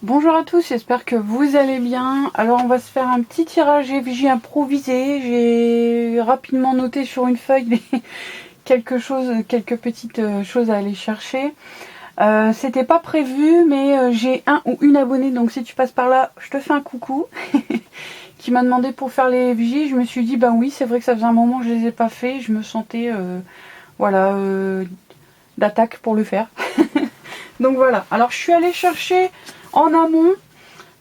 Bonjour à tous, j'espère que vous allez bien. Alors on va se faire un petit tirage FJ improvisé. J'ai rapidement noté sur une feuille quelques petites choses à aller chercher. C'était pas prévu, mais j'ai un ou une abonnée, donc si tu passes par là, je te fais un coucou. Qui m'a demandé pour faire les FJ. Je me suis dit, ben oui, c'est vrai que ça faisait un moment que je les ai pas fait. Je me sentais, d'attaque pour le faire. Donc voilà, alors je suis allée chercher en amont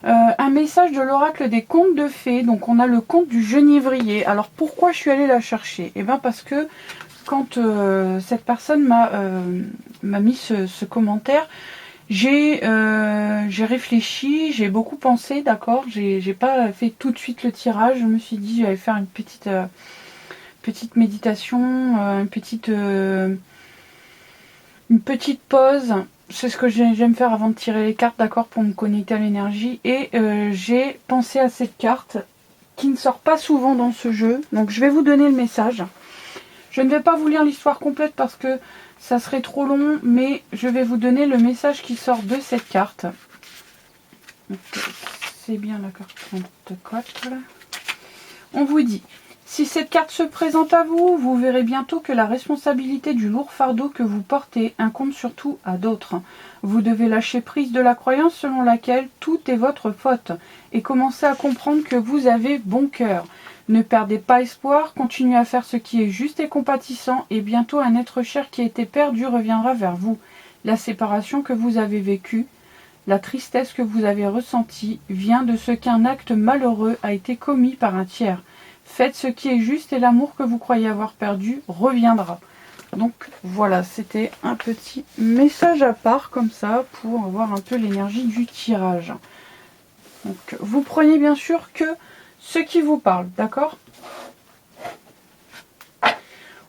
un message de l'oracle des contes de fées. Donc on a le conte du genévrier. Alors pourquoi je suis allée la chercher? Eh bien parce que quand cette personne m'a mis ce commentaire, j'ai réfléchi, j'ai beaucoup pensé, d'accord. J'ai pas fait tout de suite le tirage. Je me suis dit j'allais faire une petite méditation, une petite pause. C'est ce que j'aime faire avant de tirer les cartes, d'accord, pour me connecter à l'énergie. Et j'ai pensé à cette carte qui ne sort pas souvent dans ce jeu. Donc je vais vous donner le message. Je ne vais pas vous lire l'histoire complète parce que ça serait trop long, mais je vais vous donner le message qui sort de cette carte. C'est bien la carte 34. On vous dit: si cette carte se présente à vous, vous verrez bientôt que la responsabilité du lourd fardeau que vous portez incombe surtout à d'autres. Vous devez lâcher prise de la croyance selon laquelle tout est votre faute et commencer à comprendre que vous avez bon cœur. Ne perdez pas espoir, continuez à faire ce qui est juste et compatissant et bientôt un être cher qui a été perdu reviendra vers vous. La séparation que vous avez vécue, la tristesse que vous avez ressentie vient de ce qu'un acte malheureux a été commis par un tiers. Faites ce qui est juste et l'amour que vous croyez avoir perdu reviendra. Donc voilà, c'était un petit message à part comme ça pour avoir un peu l'énergie du tirage. Donc vous prenez bien sûr que ce qui vous parle, d'accord?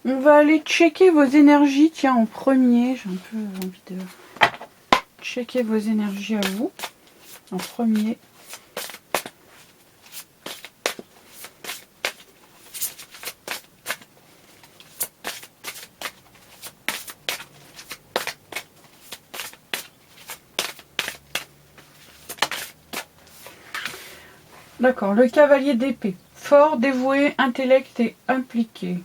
On va aller checker vos énergies. Tiens, en premier, j'ai un peu envie de checker vos énergies à vous. En premier. D'accord, le cavalier d'épée. Fort, dévoué, intellect et impliqué.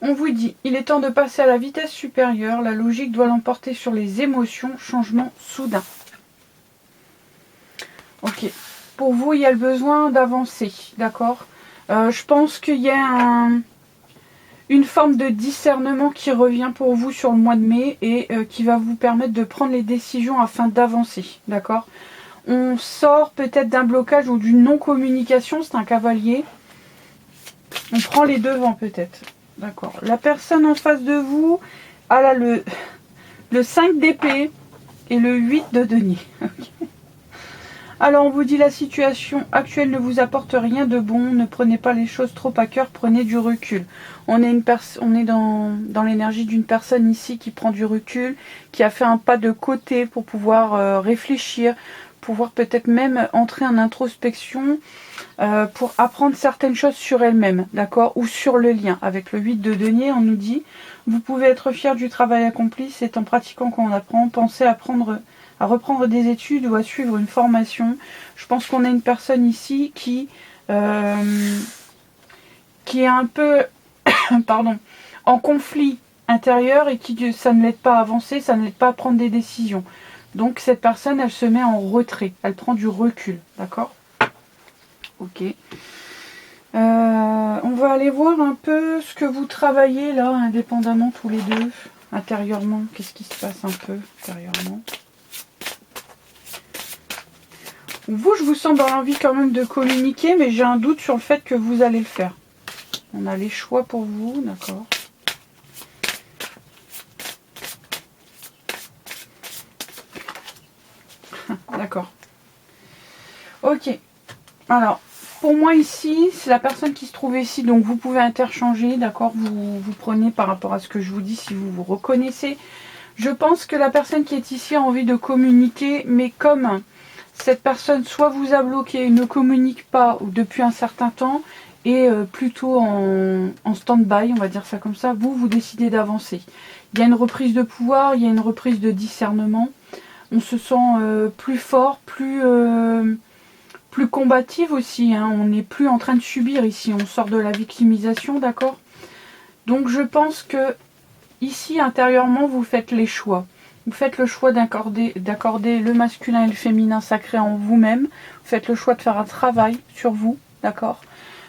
On vous dit, il est temps de passer à la vitesse supérieure. La logique doit l'emporter sur les émotions. Changement soudain. Ok. Pour vous, il y a le besoin d'avancer. D'accord. Je pense qu'il y a une forme de discernement qui revient pour vous sur le mois de mai et qui va vous permettre de prendre les décisions afin d'avancer. D'accord. On sort peut-être d'un blocage ou d'une non-communication, c'est un cavalier. On prend les devants peut-être. D'accord. La personne en face de vous, elle a le 5 d'épée et le 8 de denier. Alors on vous dit, la situation actuelle ne vous apporte rien de bon, ne prenez pas les choses trop à cœur, prenez du recul. On est dans l'énergie d'une personne ici qui prend du recul, qui a fait un pas de côté pour pouvoir réfléchir, pouvoir peut-être même entrer en introspection pour apprendre certaines choses sur elle-même, d'accord, ou sur le lien. Avec le 8 de denier, on nous dit, vous pouvez être fier du travail accompli, c'est en pratiquant qu'on apprend, pensez à reprendre des études ou à suivre une formation. Je pense qu'on a une personne ici qui est un peu pardon, en conflit intérieur et qui ça ne l'aide pas à avancer, ça ne l'aide pas à prendre des décisions. Donc cette personne, elle se met en retrait, elle prend du recul, d'accord? Ok. On va aller voir un peu ce que vous travaillez là, indépendamment tous les deux, intérieurement. Qu'est-ce qui se passe un peu intérieurement? Vous, je vous sens dans l'envie quand même de communiquer, mais j'ai un doute sur le fait que vous allez le faire. On a les choix pour vous, d'accord. D'accord. Ok. Alors, pour moi ici, c'est la personne qui se trouve ici, donc vous pouvez interchanger, d'accord, vous prenez par rapport à ce que je vous dis si vous vous reconnaissez. Je pense que la personne qui est ici a envie de communiquer, mais comme cette personne soit vous a bloqué, ne communique pas depuis un certain temps, et plutôt en stand-by, on va dire ça comme ça, vous décidez d'avancer. Il y a une reprise de pouvoir, il y a une reprise de discernement. On se sent plus fort, plus combative aussi. Hein. On n'est plus en train de subir ici. On sort de la victimisation, d'accord? Donc je pense que ici, intérieurement, vous faites les choix. Vous faites le choix d'accorder le masculin et le féminin sacré en vous-même. Vous faites le choix de faire un travail sur vous, d'accord?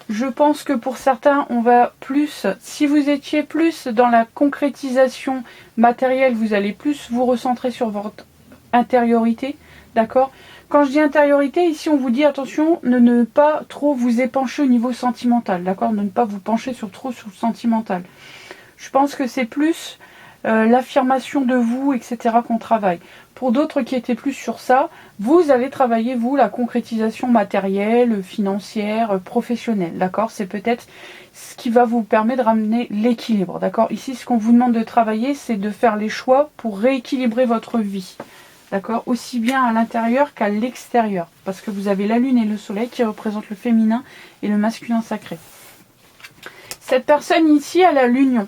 Je pense que pour certains, on va plus, si vous étiez plus dans la concrétisation matérielle, vous allez plus vous recentrer sur votre intériorité, d'accord? Quand je dis intériorité, ici on vous dit attention, ne pas trop vous épancher au niveau sentimental, d'accord? Ne pas vous pencher trop sur le sentimental. Je pense que c'est plus l'affirmation de vous, etc. qu'on travaille. Pour d'autres qui étaient plus sur ça, vous allez travailler, vous, la concrétisation matérielle, financière, professionnelle, d'accord? C'est peut-être ce qui va vous permettre de ramener l'équilibre, d'accord? Ici, ce qu'on vous demande de travailler, c'est de faire les choix pour rééquilibrer votre vie, d'accord? Aussi bien à l'intérieur qu'à l'extérieur, parce que vous avez la lune et le soleil qui représentent le féminin et le masculin sacré. Cette personne ici, elle a l'union.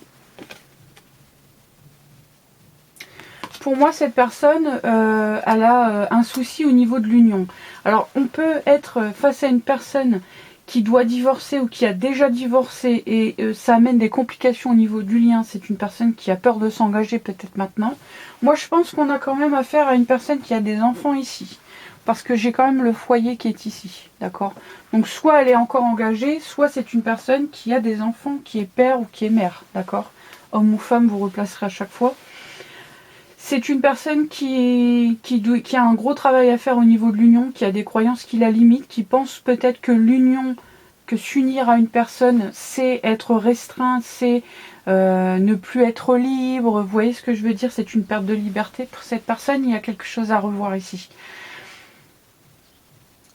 Pour moi, cette personne, elle a un souci au niveau de l'union. Alors, on peut être face à une personne qui doit divorcer ou qui a déjà divorcé et ça amène des complications au niveau du lien. C'est une personne qui a peur de s'engager peut-être maintenant. Moi, je pense qu'on a quand même affaire à une personne qui a des enfants ici. Parce que j'ai quand même le foyer qui est ici, d'accord? Donc, soit elle est encore engagée, soit c'est une personne qui a des enfants, qui est père ou qui est mère, d'accord? Homme ou femme, vous replacerez à chaque fois. C'est une personne qui a un gros travail à faire au niveau de l'union, qui a des croyances qui la limitent, qui pense peut-être que l'union, que s'unir à une personne, c'est être restreint, c'est ne plus être libre. Vous voyez ce que je veux dire? C'est une perte de liberté. Pour cette personne, il y a quelque chose à revoir ici.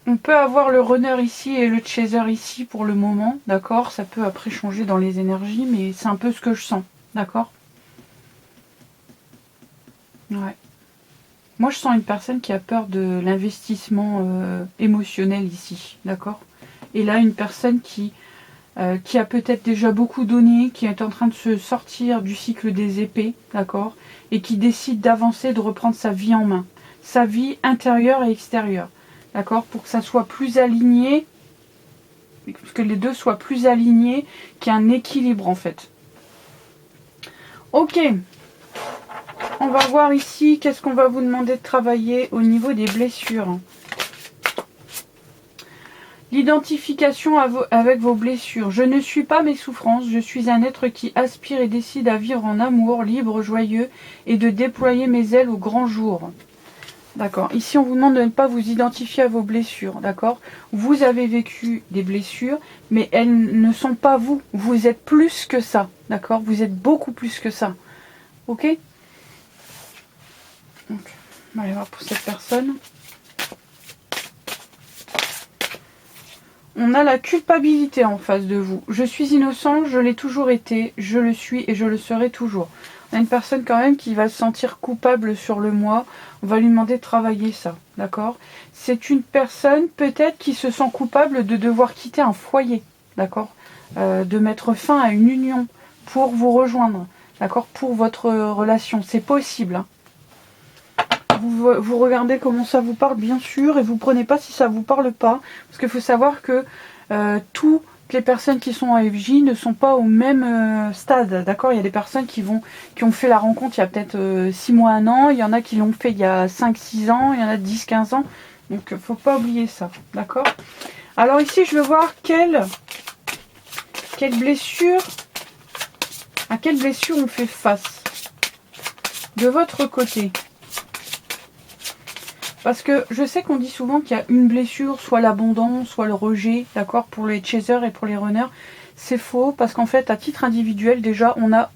On peut avoir le runner ici et le chaser ici pour le moment, d'accord? Ça peut après changer dans les énergies, mais c'est un peu ce que je sens, d'accord? Ouais. Moi, je sens une personne qui a peur de l'investissement émotionnel ici, d'accord? Et là, une personne qui a peut-être déjà beaucoup donné, qui est en train de se sortir du cycle des épées, d'accord? Et qui décide d'avancer, de reprendre sa vie en main. Sa vie intérieure et extérieure, d'accord? Pour que ça soit plus aligné, que les deux soient plus alignés, qu'il y ait un équilibre en fait. Ok. On va voir ici, qu'est-ce qu'on va vous demander de travailler au niveau des blessures. L'identification avec vos blessures. Je ne suis pas mes souffrances, je suis un être qui aspire et décide à vivre en amour, libre, joyeux et de déployer mes ailes au grand jour. D'accord. Ici, on vous demande de ne pas vous identifier à vos blessures. D'accord. Vous avez vécu des blessures, mais elles ne sont pas vous. Vous êtes plus que ça. D'accord. Vous êtes beaucoup plus que ça. Ok. Donc, on va aller voir pour cette personne. On a la culpabilité en face de vous. Je suis innocent, je l'ai toujours été, je le suis et je le serai toujours. On a une personne quand même qui va se sentir coupable sur le moi. On va lui demander de travailler ça, d'accord? C'est une personne peut-être qui se sent coupable de devoir quitter un foyer, d'accord? De mettre fin à une union pour vous rejoindre, d'accord? Pour votre relation. C'est possible, hein. Vous regardez comment ça vous parle, bien sûr, et vous prenez pas si ça vous parle pas. Parce qu'il faut savoir que toutes les personnes qui sont en FJ ne sont pas au même stade, d'accord? Il y a des personnes qui ont fait la rencontre il y a peut-être 6 mois, 1 an. Il y en a qui l'ont fait il y a 5-6 ans. Il y en a 10-15 ans. Donc, faut pas oublier ça, d'accord? Alors ici, je veux voir quelle blessure, à quelle blessure on fait face de votre côté. Parce que je sais qu'on dit souvent qu'il y a une blessure, soit l'abandon, soit le rejet, d'accord, pour les chasers et pour les runners. C'est faux, parce qu'en fait, à titre individuel, déjà, on a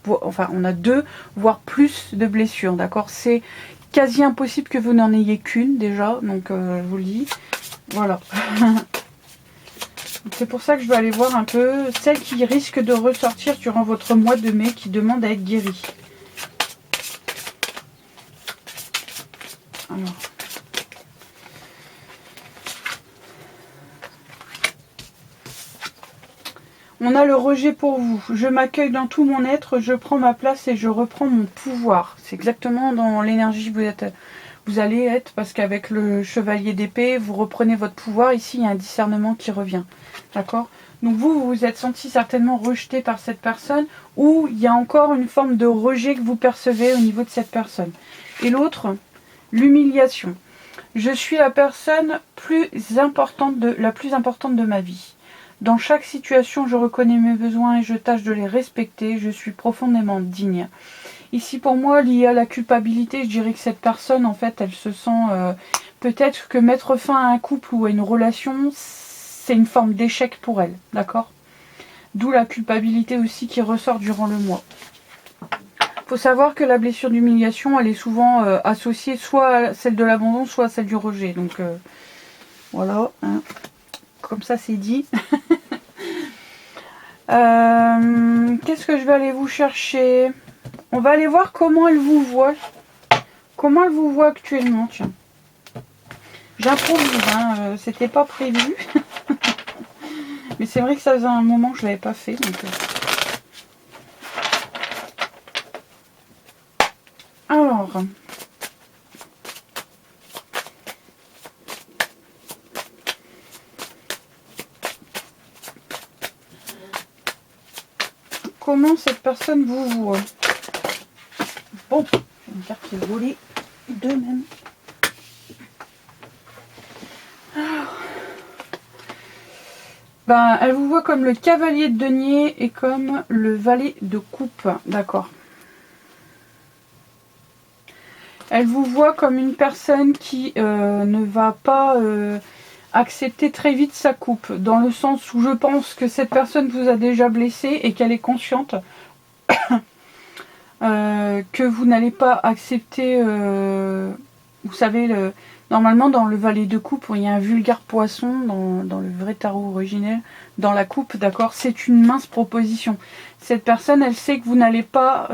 on a 2, voire plus de blessures, d'accord. C'est quasi impossible que vous n'en ayez qu'une, déjà, donc je vous le dis. Voilà. C'est pour ça que je vais aller voir un peu celle qui risque de ressortir durant votre mois de mai, qui demande à être guérie. Alors. On a le rejet pour vous. Je m'accueille dans tout mon être, je prends ma place et je reprends mon pouvoir. C'est exactement dans l'énergie que vous allez être, parce qu'avec le chevalier d'épée, vous reprenez votre pouvoir. Ici, il y a un discernement qui revient. D'accord? Donc vous vous êtes senti certainement rejeté par cette personne, ou il y a encore une forme de rejet que vous percevez au niveau de cette personne. Et l'autre, l'humiliation. Je suis la personne la plus importante de ma vie. Dans chaque situation, je reconnais mes besoins et je tâche de les respecter. Je suis profondément digne. Ici, pour moi, lié à la culpabilité, je dirais que cette personne, en fait, elle se sent... peut-être que mettre fin à un couple ou à une relation, c'est une forme d'échec pour elle. D'accord? D'où la culpabilité aussi qui ressort durant le mois. Il faut savoir que la blessure d'humiliation, elle est souvent associée soit à celle de l'abandon, soit à celle du rejet. Donc, voilà. Hein. Comme ça, c'est dit. Qu'est-ce que je vais aller vous chercher? On va aller voir comment elle vous voit. Comment elle vous voit actuellement, tiens. J'improvise, hein, c'était pas prévu. Mais c'est vrai que ça faisait un moment que je l'avais pas fait. Donc, alors... Comment cette personne vous voit? Bon, j'ai une carte qui est volée de même. Alors, ben, elle vous voit comme le cavalier de denier et comme le valet de coupe, d'accord. Elle vous voit comme une personne qui ne va pas accepter très vite sa coupe, dans le sens où je pense que cette personne vous a déjà blessé et qu'elle est consciente que vous n'allez pas accepter, vous savez, normalement dans le valet de coupe, il y a un vulgaire poisson dans le vrai tarot originel, dans la coupe, d'accord, c'est une mince proposition. Cette personne, elle sait que vous n'allez pas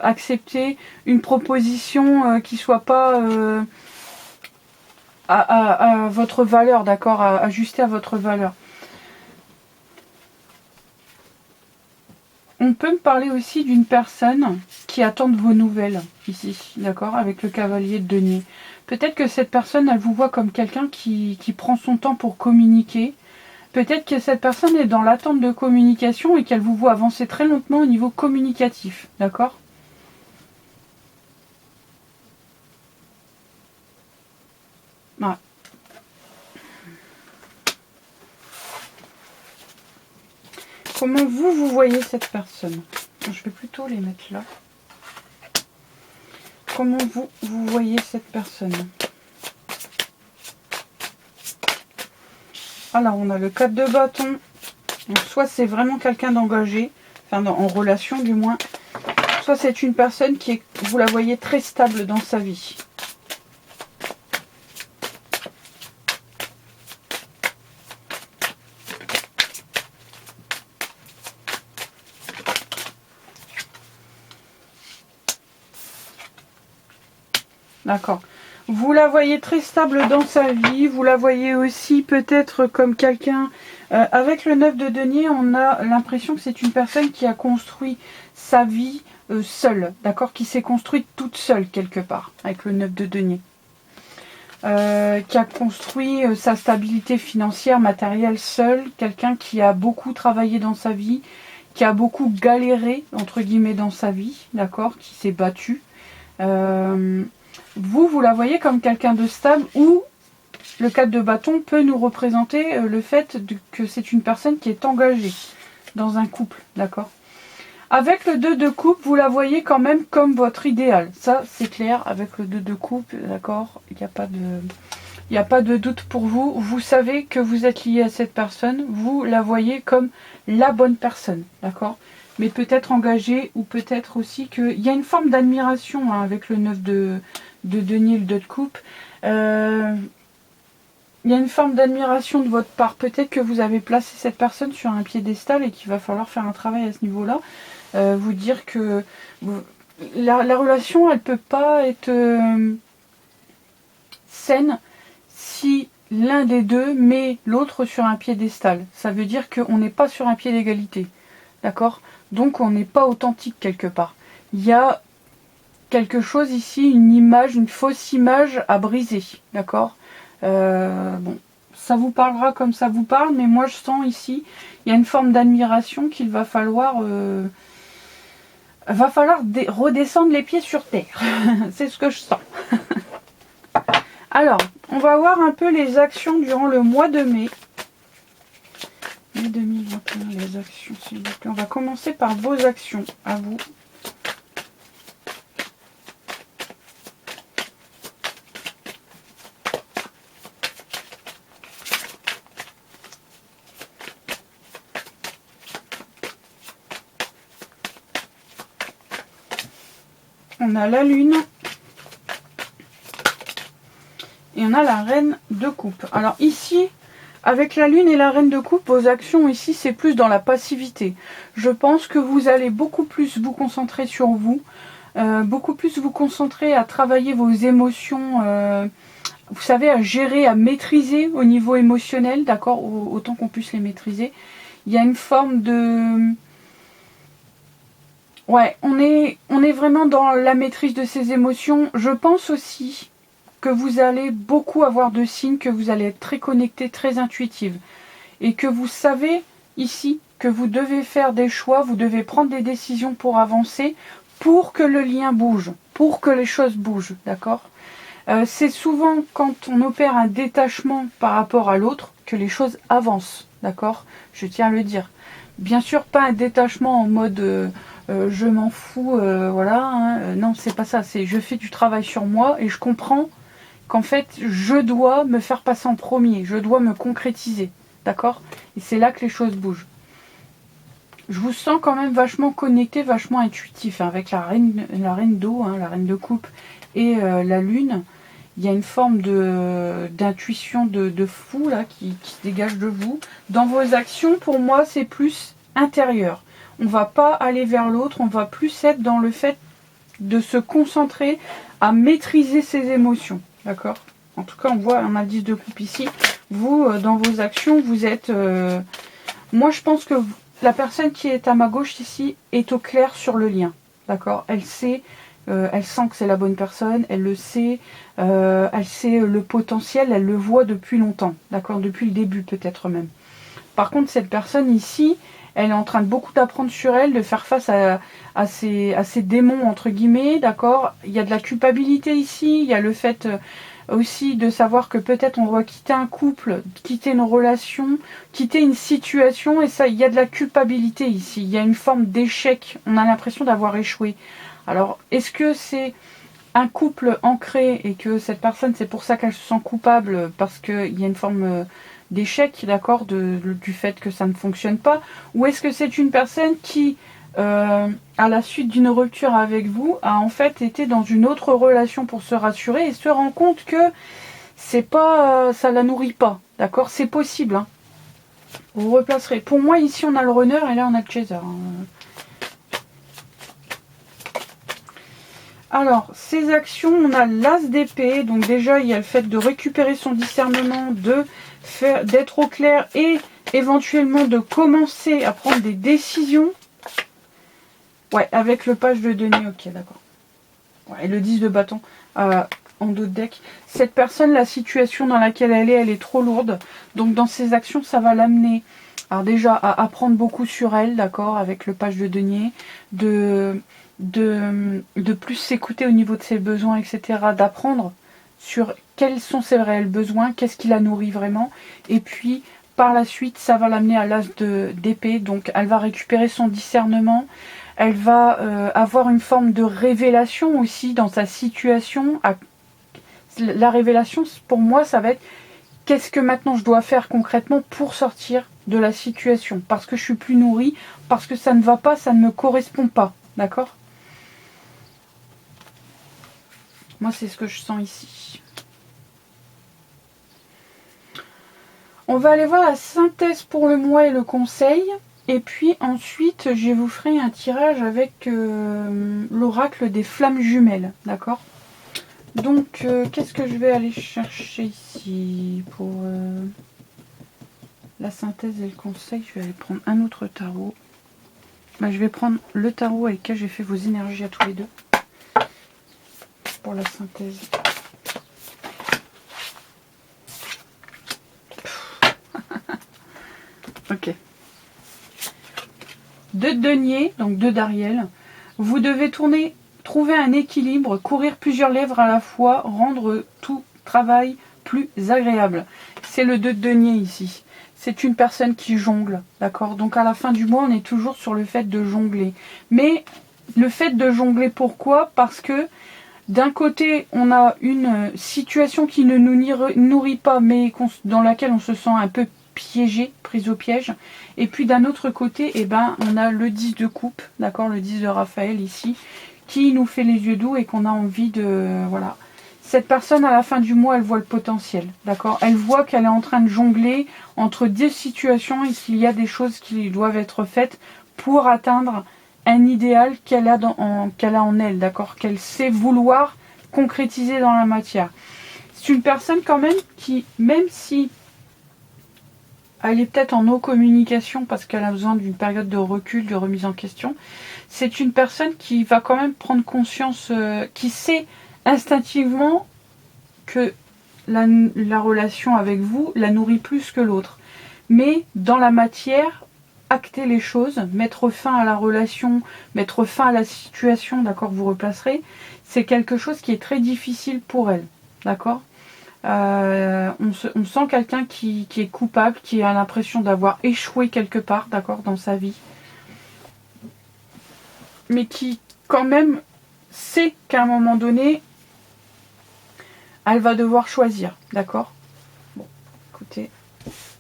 accepter une proposition qui soit pas à votre valeur, d'accord, ajustée à votre valeur. On peut me parler aussi d'une personne qui attend de vos nouvelles, ici, d'accord, avec le cavalier de denier. Peut-être que cette personne, elle vous voit comme quelqu'un qui prend son temps pour communiquer. Peut-être que cette personne est dans l'attente de communication et qu'elle vous voit avancer très lentement au niveau communicatif, d'accord? Ouais. Comment vous voyez cette personne? Je vais plutôt les mettre là. Comment vous voyez cette personne? Alors, on a le 4 de bâton. Donc, soit c'est vraiment quelqu'un d'engagé, enfin en relation du moins, soit c'est une personne qui est, vous la voyez très stable dans sa vie. D'accord. Vous la voyez très stable dans sa vie. Vous la voyez aussi peut-être comme quelqu'un... avec le 9 de denier, on a l'impression que c'est une personne qui a construit sa vie seule. D'accord, qui s'est construite toute seule quelque part, avec le 9 de denier. Qui a construit sa stabilité financière, matérielle seule. Quelqu'un qui a beaucoup travaillé dans sa vie, qui a beaucoup galéré, entre guillemets, dans sa vie. D'accord, qui s'est battu. Vous la voyez comme quelqu'un de stable, ou le 4 de bâton peut nous représenter le fait que c'est une personne qui est engagée dans un couple, d'accord? Avec le 2 de coupe, vous la voyez quand même comme votre idéal. Ça, c'est clair, avec le 2 de coupe, d'accord? Il n'y a pas de doute pour vous. Vous savez que vous êtes lié à cette personne. Vous la voyez comme la bonne personne, d'accord? Mais peut-être engagée, ou peut-être aussi qu'il y a une forme d'admiration hein, avec le 9 de denier, le 2 de coupe. Il y a une forme d'admiration de votre part. Peut-être que vous avez placé cette personne sur un piédestal et qu'il va falloir faire un travail à ce niveau-là. Vous dire que la relation, elle peut pas être saine si l'un des deux met l'autre sur un piédestal. Ça veut dire qu'on n'est pas sur un pied d'égalité. D'accord? Donc on n'est pas authentique quelque part. Il y a quelque chose ici, une image, une fausse image à briser, d'accord. Bon, ça vous parlera comme ça vous parle, mais moi je sens ici, il y a une forme d'admiration qu'il va falloir redescendre les pieds sur terre. C'est ce que je sens. Alors, on va voir un peu les actions durant le mois de mai. Mai 2021, les actions, s'il vous plaît. On va commencer par vos actions, à vous. On a la lune. Et on a la reine de coupe. Alors ici, avec la lune et la reine de coupe, vos actions ici, c'est plus dans la passivité. Je pense que vous allez beaucoup plus vous concentrer sur vous. Beaucoup plus vous concentrer à travailler vos émotions. Vous savez, à gérer, à maîtriser au niveau émotionnel. D'accord, autant qu'on puisse les maîtriser. Il y a une forme de... Ouais, on est vraiment dans la maîtrise de ses émotions. Je pense aussi que vous allez beaucoup avoir de signes, que vous allez être très connecté, très intuitive. Et que vous savez ici que vous devez faire des choix, vous devez prendre des décisions pour avancer, pour que le lien bouge, pour que les choses bougent, d'accord. C'est souvent quand on opère un détachement par rapport à l'autre que les choses avancent, d'accord. Je tiens à le dire. Bien sûr, pas un détachement en mode je m'en fous, voilà. Hein. Non, c'est pas ça. C'est je fais du travail sur moi et je comprends qu'en fait, je dois me faire passer en premier. Je dois me concrétiser, d'accord. Et c'est là que les choses bougent. Je vous sens quand même vachement connecté, vachement intuitif, hein, avec la reine d'eau, hein, la reine de coupe et la lune. Il y a une forme d'intuition de fou là qui se dégage de vous. Dans vos actions, pour moi, c'est plus intérieur. On ne va pas aller vers l'autre, on va plus être dans le fait de se concentrer à maîtriser ses émotions. D'accord. En tout cas, on voit un indice de coupe ici. Vous, dans vos actions, vous êtes... moi, je pense que la personne qui est à ma gauche ici est au clair sur le lien. D'accord. Elle sait... elle sent que c'est la bonne personne, elle le sait, elle sait le potentiel, elle le voit depuis longtemps, d'accord, depuis le début peut-être même. Par contre, cette personne ici, elle est en train de beaucoup d'apprendre sur elle, de faire face à ses démons, entre guillemets, d'accord. Il y a de la culpabilité ici, il y a le fait aussi de savoir que peut-être on doit quitter un couple, quitter une relation, quitter une situation, et ça, il y a de la culpabilité ici, il y a une forme d'échec, on a l'impression d'avoir échoué. Alors, est-ce que c'est un couple ancré et que cette personne, c'est pour ça qu'elle se sent coupable parce qu'il y a une forme d'échec, d'accord, du fait que ça ne fonctionne pas, ou est-ce que c'est une personne qui, à la suite d'une rupture avec vous, a en fait été dans une autre relation pour se rassurer et se rend compte que c'est pas, ça la nourrit pas, d'accord, c'est possible, hein. Vous replacerez. Pour moi, ici, on a le runner et là, on a le chaser, hein. Alors, ces actions, on a l'as d'épée. Donc déjà, il y a le fait de récupérer son discernement, d'être au clair et éventuellement de commencer à prendre des décisions. Ouais, avec le page de denier, ok, d'accord. Ouais, et le 10 de bâton en dos de deck. Cette personne, la situation dans laquelle elle est trop lourde. Donc dans ses actions, ça va l'amener, alors déjà, à apprendre beaucoup sur elle, d'accord, avec le page de denier, de plus s'écouter au niveau de ses besoins, etc. D'apprendre sur quels sont ses réels besoins, qu'est-ce qui la nourrit vraiment. Et puis, par la suite, ça va l'amener à l'as d'épée. Donc, elle va récupérer son discernement. Elle va avoir une forme de révélation aussi dans sa situation. La révélation, pour moi, ça va être qu'est-ce que maintenant je dois faire concrètement pour sortir de la situation. Parce que je suis plus nourrie, parce que ça ne va pas, ça ne me correspond pas. D'accord ? Moi, c'est ce que je sens ici. On va aller voir la synthèse pour le mois et le conseil. Et puis ensuite, je vous ferai un tirage avec l'oracle des flammes jumelles. D'accord ? Donc, qu'est-ce que je vais aller chercher ici pour la synthèse et le conseil? Je vais aller prendre un autre tarot. Je vais prendre le tarot avec lequel j'ai fait vos énergies à tous les deux. pour la synthèse. Ok. 2 de denier, donc 2 d'Ariel. Vous devez trouver un équilibre, courir plusieurs lèvres à la fois, rendre tout travail plus agréable. C'est le 2 de denier ici. C'est une personne qui jongle, d'accord? Donc à la fin du mois, on est toujours sur le fait de jongler. Mais le fait de jongler, pourquoi? Parce que d'un côté, on a une situation qui ne nous nourrit pas, mais dans laquelle on se sent un peu piégé, prise au piège. Et puis d'un autre côté, eh ben, on a le 10 de coupe, d'accord, le 10 de Raphaël ici, qui nous fait les yeux doux et qu'on a envie de... Voilà. Cette personne, à la fin du mois, elle voit le potentiel, d'accord? Elle voit qu'elle est en train de jongler entre 2 situations et qu'il y a des choses qui doivent être faites pour atteindre un idéal qu'elle a en elle, d'accord? Qu'elle sait vouloir concrétiser dans la matière. C'est une personne quand même qui, même si elle est peut-être en communication parce qu'elle a besoin d'une période de recul, de remise en question, c'est une personne qui va quand même prendre conscience, qui sait instinctivement que la relation avec vous la nourrit plus que l'autre. Mais dans la matière, acter les choses, mettre fin à la relation, mettre fin à la situation, d'accord, vous replacerez, c'est quelque chose qui est très difficile pour elle, d'accord. On sent quelqu'un qui est coupable, qui a l'impression d'avoir échoué quelque part, d'accord, dans sa vie. Mais qui, quand même, sait qu'à un moment donné, elle va devoir choisir, d'accord. Bon, écoutez,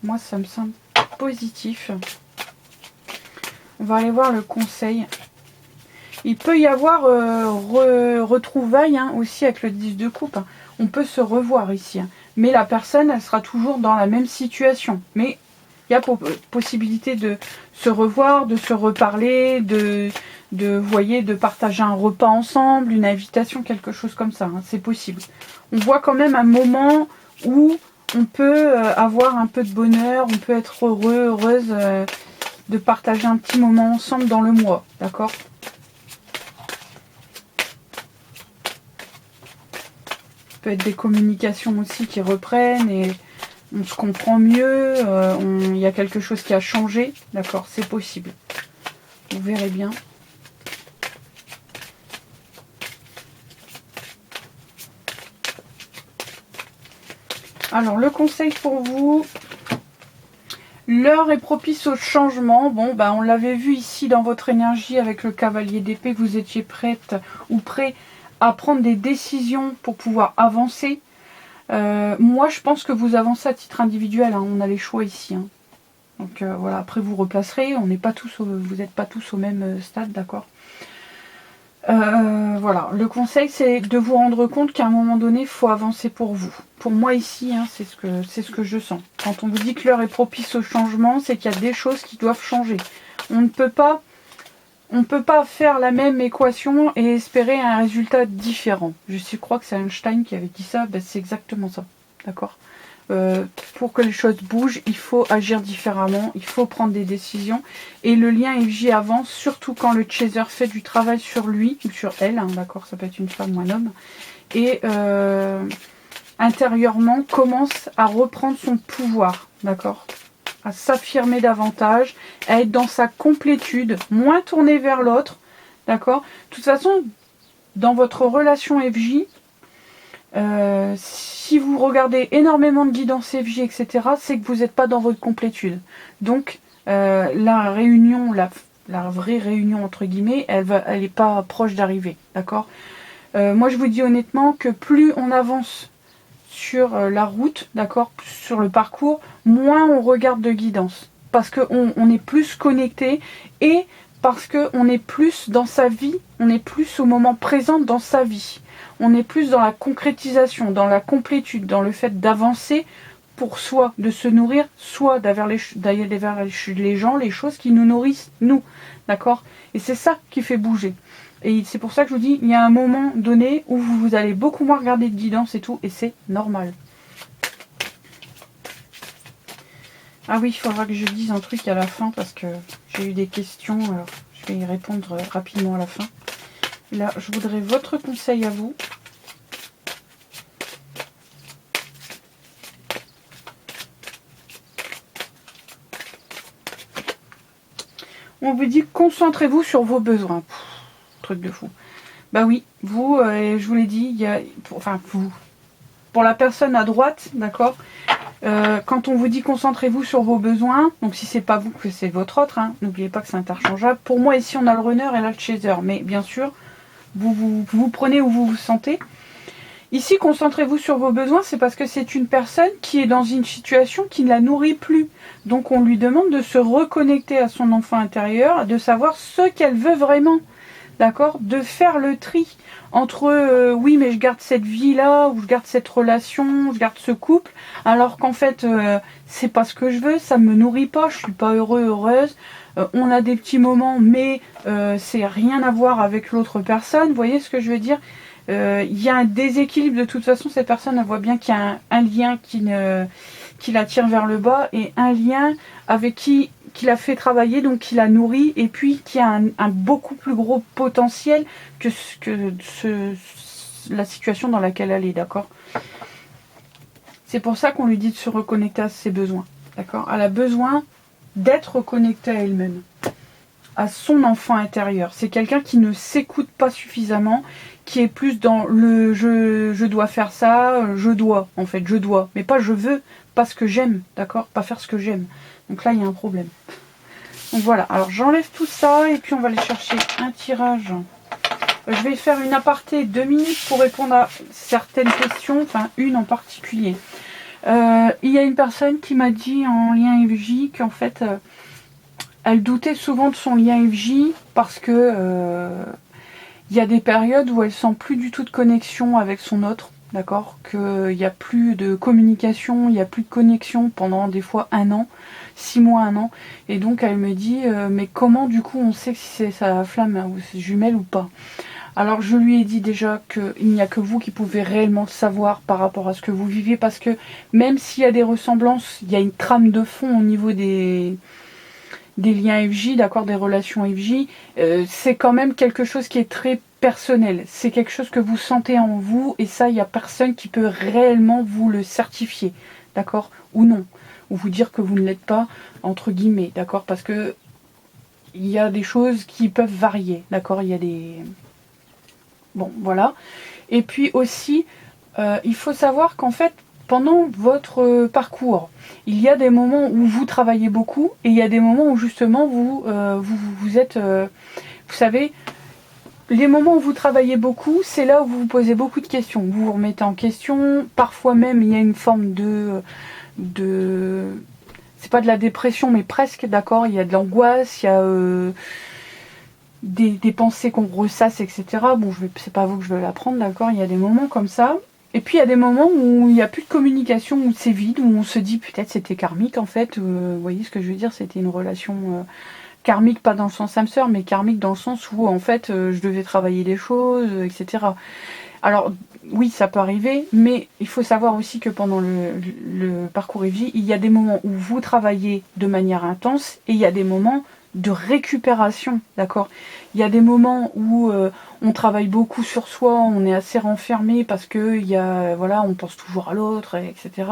moi ça me semble positif. On va aller voir le conseil. Il peut y avoir retrouvailles aussi avec le 10 de coupe. On peut se revoir ici. Mais la personne, elle sera toujours dans la même situation. Mais il y a possibilité de se revoir, de se reparler, de partager un repas ensemble, une invitation, quelque chose comme ça. C'est possible. On voit quand même un moment où on peut avoir un peu de bonheur, on peut être heureux, heureuse de partager un petit moment ensemble dans le mois. D'accord ? Peut être des communications aussi qui reprennent et on se comprend mieux, il y a quelque chose qui a changé, d'accord, c'est possible. Vous verrez bien. Alors, le conseil pour vous, l'heure est propice au changement. Bon, on l'avait vu ici dans votre énergie avec le cavalier d'épée, vous étiez prête ou prêt à prendre des décisions pour pouvoir avancer. Moi, je pense que vous avancez à titre individuel. On a les choix ici. Donc voilà. Après, vous replacerez. Vous n'êtes pas tous au même stade, d'accord. Voilà. Le conseil, c'est de vous rendre compte qu'à un moment donné, il faut avancer pour vous. Pour moi ici, c'est ce que je sens. Quand on vous dit que l'heure est propice au changement, c'est qu'il y a des choses qui doivent changer. On ne peut pas faire la même équation et espérer un résultat différent. Je crois que c'est Einstein qui avait dit ça, c'est exactement ça. D'accord ? Pour que les choses bougent, il faut agir différemment, il faut prendre des décisions. Et le lien FJ avance, surtout quand le chaser fait du travail sur lui ou sur elle, d'accord ? Ça peut être une femme ou un homme. Et intérieurement, commence à reprendre son pouvoir, d'accord ? À s'affirmer davantage, à être dans sa complétude, moins tourné vers l'autre, d'accord? De toute façon, dans votre relation FJ, si vous regardez énormément de guidance FJ, etc., c'est que vous n'êtes pas dans votre complétude. Donc, la réunion, la vraie réunion, entre guillemets, elle n'est pas proche d'arriver, d'accord? Moi, je vous dis honnêtement que plus on avance sur la route, d'accord, sur le parcours, moins on regarde de guidance. Parce qu'on est plus connecté et parce qu'on est plus dans sa vie, on est plus au moment présent dans sa vie. On est plus dans la concrétisation, dans la complétude, dans le fait d'avancer pour soi, de se nourrir, soit d'aller vers les gens, les choses qui nous nourrissent, nous. D'accord ? Et c'est ça qui fait bouger. Et c'est pour ça que je vous dis, il y a un moment donné où vous allez beaucoup moins regarder de guidance et tout, et c'est normal. Ah oui, il faudra que je dise un truc à la fin, parce que j'ai eu des questions, alors je vais y répondre rapidement à la fin. Là, je voudrais votre conseil à vous. On vous dit concentrez-vous sur vos besoins. Pff, truc de fou. Bah oui, vous, je vous l'ai dit, il y a, enfin vous, pour la personne à droite, d'accord, quand on vous dit concentrez-vous sur vos besoins, donc si c'est pas vous que c'est votre autre, hein, n'oubliez pas que c'est interchangeable. Pour moi ici on a le runner et là le chaser, mais bien sûr vous prenez où vous vous sentez. Ici concentrez-vous sur vos besoins, c'est parce que c'est une personne qui est dans une situation qui ne la nourrit plus. Donc on lui demande de se reconnecter à son enfant intérieur, de savoir ce qu'elle veut vraiment. D'accord, de faire le tri entre oui mais je garde cette vie là, ou je garde cette relation, je garde ce couple, alors qu'en fait c'est pas ce que je veux, ça me nourrit pas, je suis pas heureuse, on a des petits moments mais c'est rien à voir avec l'autre personne, vous voyez ce que je veux dire. Il y a un déséquilibre de toute façon, cette personne elle voit bien qu'il y a un lien qui la tire vers le bas et un lien avec qui la fait travailler, donc qui la nourrit, et puis qui a un beaucoup plus gros potentiel que la situation dans laquelle elle est, d'accord. C'est pour ça qu'on lui dit de se reconnecter à ses besoins, d'accord. Elle a besoin d'être connectée à elle-même, à son enfant intérieur. C'est quelqu'un qui ne s'écoute pas suffisamment, qui est plus dans le je dois faire ça, je dois, en fait, je dois, mais pas je veux, pas ce que j'aime, d'accord, pas faire ce que j'aime. Donc là, il y a un problème. Donc voilà, alors j'enlève tout ça et puis on va aller chercher un tirage. Je vais faire une aparté 2 minutes pour répondre à certaines questions, enfin une en particulier. Il y a une personne qui m'a dit en lien FJ qu'en fait, elle doutait souvent de son lien FJ parce que il y a des périodes où elle sent plus du tout de connexion avec son autre. D'accord, qu'il n'y a plus de communication, il n'y a plus de connexion pendant des fois 1 an, 6 mois, 1 an. Et donc elle me dit, mais comment du coup on sait si c'est sa flamme ou ses jumelles ou pas? Alors je lui ai dit déjà qu'il n'y a que vous qui pouvez réellement savoir par rapport à ce que vous vivez, parce que même s'il y a des ressemblances, il y a une trame de fond au niveau des liens FJ, d'accord, des relations FJ, c'est quand même quelque chose qui est très personnel. C'est quelque chose que vous sentez en vous, et ça, il n'y a personne qui peut réellement vous le certifier, d'accord, ou non, ou vous dire que vous ne l'êtes pas, entre guillemets, d'accord, parce que il y a des choses qui peuvent varier, d'accord, il y a des... Bon, voilà. Et puis aussi, il faut savoir qu'en fait, pendant votre parcours, il y a des moments où vous travaillez beaucoup et il y a des moments où justement vous êtes, vous savez, les moments où vous travaillez beaucoup, c'est là où vous vous posez beaucoup de questions. Vous vous remettez en question, parfois même il y a une forme de c'est pas de la dépression mais presque, d'accord, il y a de l'angoisse, il y a des pensées qu'on ressasse, etc. Bon, c'est pas vous que je vais l'apprendre, d'accord, il y a des moments comme ça. Et puis il y a des moments où il n'y a plus de communication, où c'est vide, où on se dit peut-être c'était karmique en fait. Vous voyez ce que je veux dire, c'était une relation karmique, pas dans le sens âme sœur, mais karmique dans le sens où en fait je devais travailler des choses, etc. Alors oui, ça peut arriver, mais il faut savoir aussi que pendant le parcours EVJ, il y a des moments où vous travaillez de manière intense et il y a des moments de récupération, d'accord. Il y a des moments où on travaille beaucoup sur soi, on est assez renfermé parce que il y a, voilà, on pense toujours à l'autre, etc.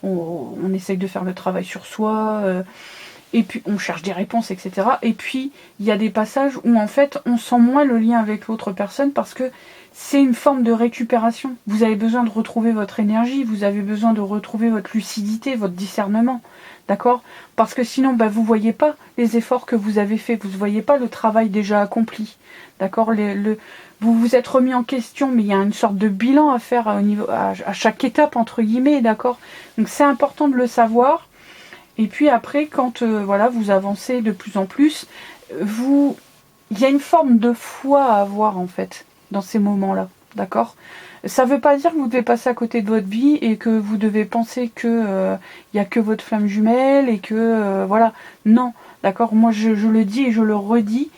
On essaye de faire le travail sur soi, et puis on cherche des réponses, etc. Et puis il y a des passages où en fait on sent moins le lien avec l'autre personne parce que c'est une forme de récupération. Vous avez besoin de retrouver votre énergie, vous avez besoin de retrouver votre lucidité, votre discernement. D'accord? Parce que sinon, vous ne voyez pas les efforts que vous avez faits, vous ne voyez pas le travail déjà accompli. D'accord? Vous vous êtes remis en question, mais il y a une sorte de bilan à faire à chaque étape, entre guillemets, d'accord? Donc c'est important de le savoir. Et puis après, quand voilà, vous avancez de plus en plus, il y a une forme de foi à avoir, en fait, dans ces moments-là. D'accord? Ça ne veut pas dire que vous devez passer à côté de votre vie et que vous devez penser que y a que votre flamme jumelle et que voilà. Non, d'accord. Moi je le dis et je le redis.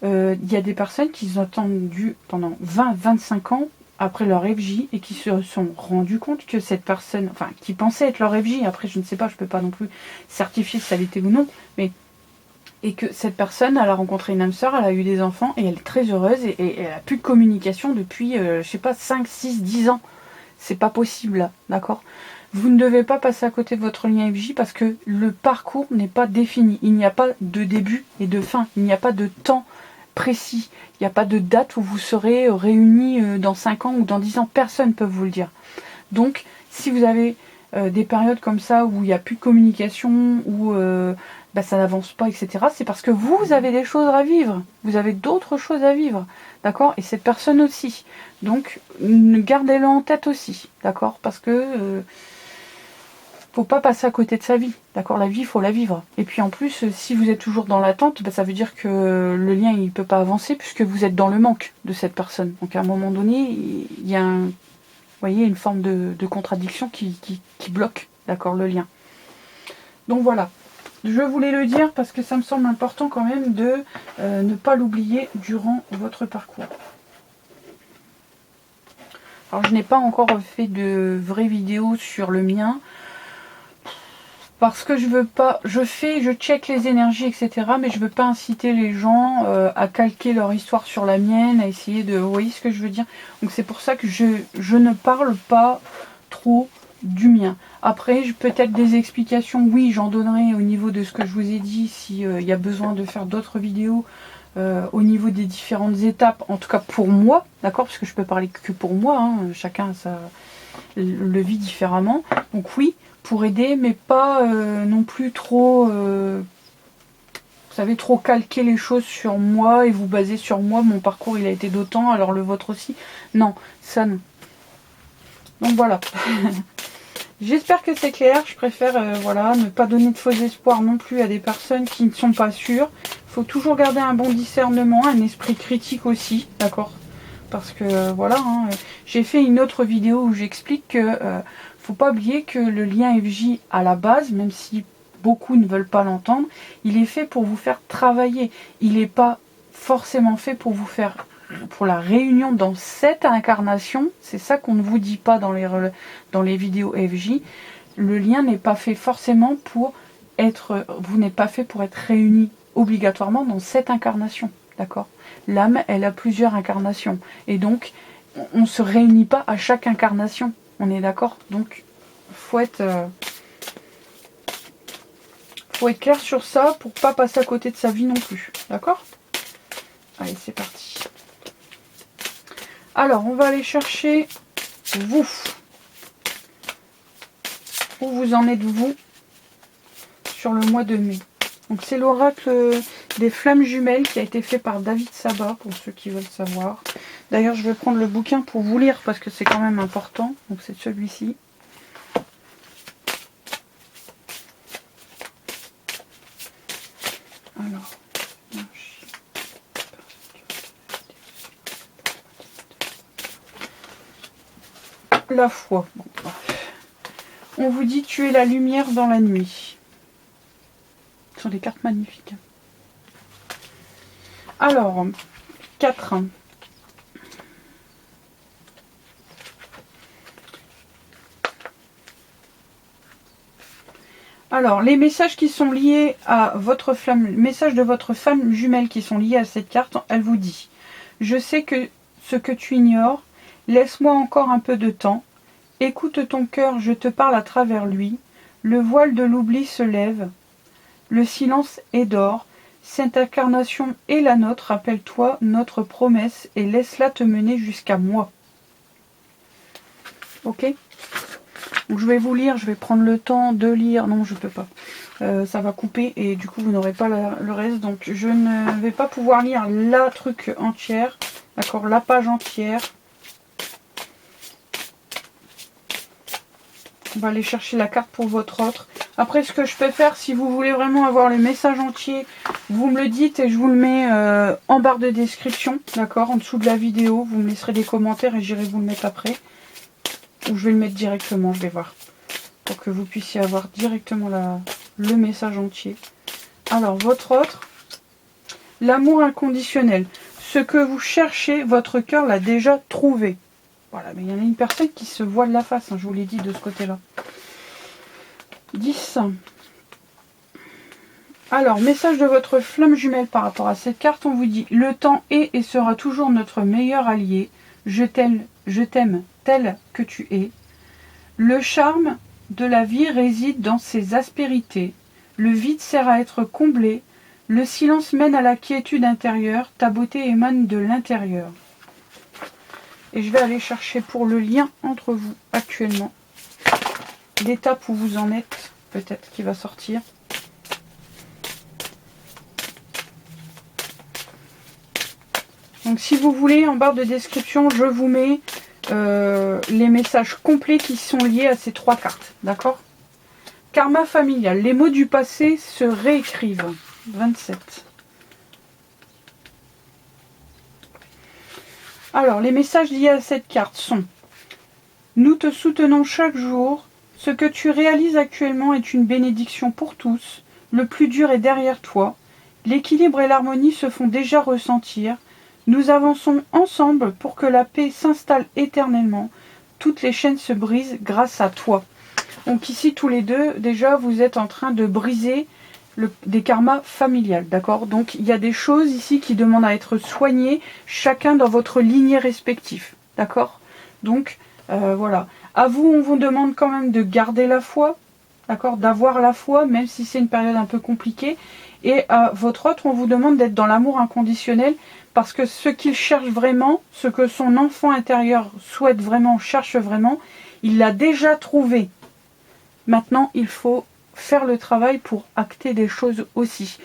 Il y a des personnes qui ont attendu pendant 20-25 ans après leur FJ et qui se sont rendus compte que cette personne, enfin qui pensait être leur FJ, après je ne sais pas, je ne peux pas non plus certifier si ça l'était ou non, mais et que cette personne, elle a rencontré une âme sœur, elle a eu des enfants et elle est très heureuse et elle a plus de communication depuis, je sais pas, 5, 6, 10 ans. c'est pas possible là, d'accord? Vous ne devez pas passer à côté de votre lien FJ parce que le parcours n'est pas défini. Il n'y a pas de début et de fin. Il n'y a pas de temps précis. Il n'y a pas de date où vous serez réunis dans 5 ans ou dans 10 ans. Personne ne peut vous le dire. Donc, si vous avez des périodes comme ça où il n'y a plus de communication, où ça n'avance pas, etc., c'est parce que vous avez des choses à vivre. Vous avez d'autres choses à vivre. D'accord? Et cette personne aussi. Donc, gardez-le en tête aussi. D'accord? Parce que faut pas passer à côté de sa vie, d'accord? La vie, il faut la vivre. Et puis en plus, si vous êtes toujours dans l'attente, ça veut dire que le lien, il peut pas avancer puisque vous êtes dans le manque de cette personne. Donc à un moment donné, il y a vous voyez, une forme de contradiction qui bloque, d'accord, le lien. Donc voilà, je voulais le dire parce que ça me semble important quand même de ne pas l'oublier durant votre parcours. Alors je n'ai pas encore fait de vraies vidéos sur le mien. Parce que je veux pas, je check les énergies, etc. Mais je veux pas inciter les gens à calquer leur histoire sur la mienne, à essayer de... Vous voyez ce que je veux dire? Donc c'est pour ça que je ne parle pas trop du mien. Après, peut-être des explications, oui, j'en donnerai au niveau de ce que je vous ai dit, s'il y a besoin de faire d'autres vidéos au niveau des différentes étapes, en tout cas pour moi, d'accord? Parce que je peux parler que pour moi, hein, chacun le vit différemment. Donc oui, pour aider, mais pas non plus trop, vous savez, trop calquer les choses sur moi et vous baser sur moi. Mon parcours, il a été d'autant, alors le vôtre aussi. Non, ça non. Donc voilà. J'espère que c'est clair. Je préfère voilà, ne pas donner de faux espoirs non plus à des personnes qui ne sont pas sûres. Il faut toujours garder un bon discernement, un esprit critique aussi, d'accord? Parce que voilà, hein, j'ai fait une autre vidéo où j'explique que faut pas oublier que le lien FJ à la base, même si beaucoup ne veulent pas l'entendre, il est fait pour vous faire travailler. Il n'est pas forcément fait pour vous faire, pour la réunion dans cette incarnation. C'est ça qu'on ne vous dit pas dans les vidéos FJ. Le lien n'est pas fait forcément pour être, vous n'êtes pas fait pour être réuni obligatoirement dans cette incarnation. D'accord? L'âme, elle a plusieurs incarnations. Et donc, on ne se réunit pas à chaque incarnation. On est d'accord? Donc, faut être clair sur ça pour pas passer à côté de sa vie non plus. D'accord? Allez, c'est parti. Alors, on va aller chercher vous. Où vous en êtes, vous, sur le mois de mai? Donc, c'est l'oracle des flammes jumelles qui a été fait par David Sabat, pour ceux qui veulent savoir. D'ailleurs, je vais prendre le bouquin pour vous lire parce que c'est quand même important. Donc, c'est celui-ci. Alors, la foi. Bon, on vous dit tu es la lumière dans la nuit. Ce sont des cartes magnifiques. Alors, 4. Alors, les messages qui sont liés à votre flamme, messages de votre femme jumelle qui sont liés à cette carte, elle vous dit: je sais que ce que tu ignores, laisse-moi encore un peu de temps. Écoute ton cœur, je te parle à travers lui. Le voile de l'oubli se lève. Le silence est d'or. Cette incarnation est la nôtre. Rappelle-toi notre promesse et laisse-la te mener jusqu'à moi. Ok? Donc je vais vous lire, je vais prendre le temps de lire. Non, je peux pas. Ça va couper et du coup vous n'aurez pas le reste. Donc je ne vais pas pouvoir lire la truc entière. D'accord, la page entière. On va aller chercher la carte pour votre autre. Après, ce que je peux faire, si vous voulez vraiment avoir le message entier, vous me le dites et je vous le mets en barre de description, d'accord, en dessous de la vidéo. Vous me laisserez des commentaires et j'irai vous le mettre après. Ou je vais le mettre directement, je vais voir. Pour que vous puissiez avoir directement le message entier. Alors, votre autre, l'amour inconditionnel. Ce que vous cherchez, votre cœur l'a déjà trouvé. Voilà, mais il y en a une personne qui se voile la face, hein, je vous l'ai dit de ce côté-là. 10. Alors, message de votre flamme jumelle par rapport à cette carte, on vous dit: le temps est et sera toujours notre meilleur allié. Je t'aime tel que tu es. Le charme de la vie réside dans ses aspérités. Le vide sert à être comblé. Le silence mène à la quiétude intérieure. Ta beauté émane de l'intérieur. Et je vais aller chercher pour le lien entre vous actuellement. L'étape où vous en êtes, peut-être qui va sortir. Donc si vous voulez, en barre de description, je vous mets les messages complets qui sont liés à ces 3 cartes. D'accord? Karma familial. Les mots du passé se réécrivent. 27. Alors, les messages liés à cette carte sont: nous te soutenons chaque jour. Ce que tu réalises actuellement est une bénédiction pour tous. Le plus dur est derrière toi. L'équilibre et l'harmonie se font déjà ressentir. Nous avançons ensemble pour que la paix s'installe éternellement. Toutes les chaînes se brisent grâce à toi. Donc ici, tous les deux, déjà, vous êtes en train de briser des karmas familiales, d'accord? Donc il y a des choses ici qui demandent à être soignées, chacun dans votre lignée respective, d'accord? Donc voilà. À vous, on vous demande quand même de garder la foi, d'accord? D'avoir la foi, même si c'est une période un peu compliquée. Et à votre autre, on vous demande d'être dans l'amour inconditionnel, parce que ce qu'il cherche vraiment, ce que son enfant intérieur souhaite vraiment, cherche vraiment, il l'a déjà trouvé. Maintenant, il faut faire le travail pour acter des choses aussi.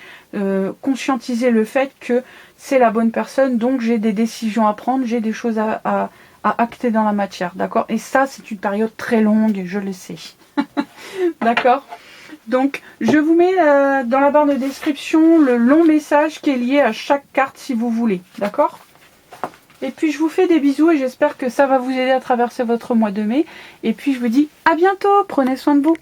Conscientiser le fait que c'est la bonne personne, donc j'ai des décisions à prendre, j'ai des choses à acter dans la matière, d'accord? Et ça, c'est une période très longue, je le sais. D'accord? Donc, je vous mets dans la barre de description le long message qui est lié à chaque carte si vous voulez, d'accord? Et puis, je vous fais des bisous et j'espère que ça va vous aider à traverser votre mois de mai. Et puis, je vous dis à bientôt, prenez soin de vous.